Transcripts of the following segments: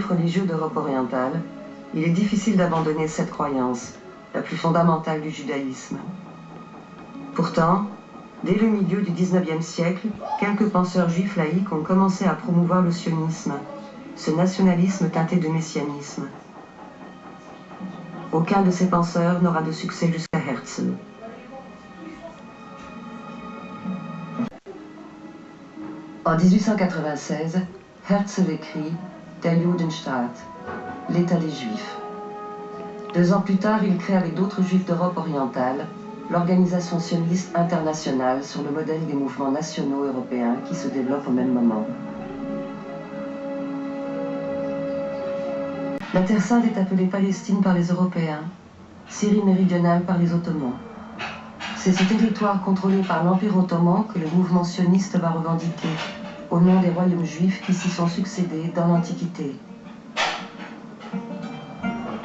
religieux d'Europe orientale, il est difficile d'abandonner cette croyance, la plus fondamentale du judaïsme. Pourtant, dès le milieu du XIXe siècle, quelques penseurs juifs laïcs ont commencé à promouvoir le sionisme, ce nationalisme teinté de messianisme. Aucun de ces penseurs n'aura de succès jusqu'à Herzl. En 1896, Herzl écrit « Der Judenstaat », l'État des Juifs. 2 ans plus tard, il crée avec d'autres Juifs d'Europe orientale l'Organisation sioniste internationale sur le modèle des mouvements nationaux européens qui se développent au même moment. La Terre Sainte est appelée Palestine par les Européens, Syrie méridionale par les Ottomans. C'est ce territoire contrôlé par l'Empire ottoman que le mouvement sioniste va revendiquer, au nom des royaumes juifs qui s'y sont succédés dans l'Antiquité.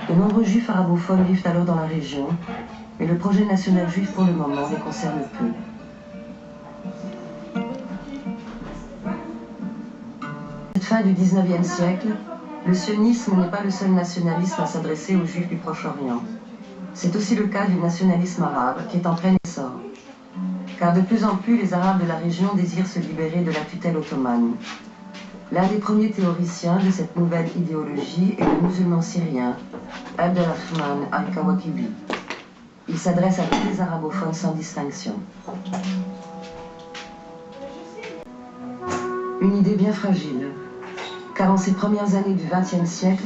De nombreux juifs arabophones vivent alors dans la région, mais le projet national juif pour le moment les concerne peu. À la fin du XIXe siècle, le sionisme n'est pas le seul nationalisme à s'adresser aux juifs du Proche-Orient. C'est aussi le cas du nationalisme arabe qui est en plein essor. Car de plus en plus, les Arabes de la région désirent se libérer de la tutelle ottomane. L'un des premiers théoriciens de cette nouvelle idéologie est le musulman syrien Abdelrahman al-Kawakibi. Il s'adresse à tous les arabophones sans distinction. Une idée bien fragile, car en ces premières années du XXe siècle,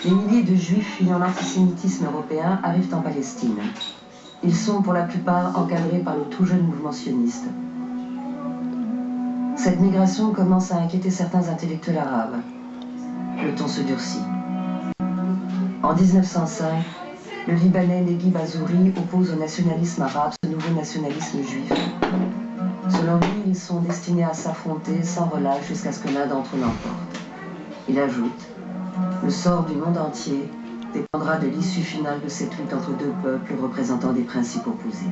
des milliers de juifs fuyant l'antisémitisme européen arrivent en Palestine. Ils sont pour la plupart encadrés par le tout jeune mouvement sioniste. Cette migration commence à inquiéter certains intellectuels arabes. Le ton se durcit. En 1905, le Libanais Neghi Bazouri oppose au nationalisme arabe ce nouveau nationalisme juif. Selon lui, ils sont destinés à s'affronter sans relâche jusqu'à ce que l'un d'entre eux l'emporte. Il ajoute « Le sort du monde entier dépendra de l'issue finale de cette lutte entre 2 peuples représentant des principes opposés ».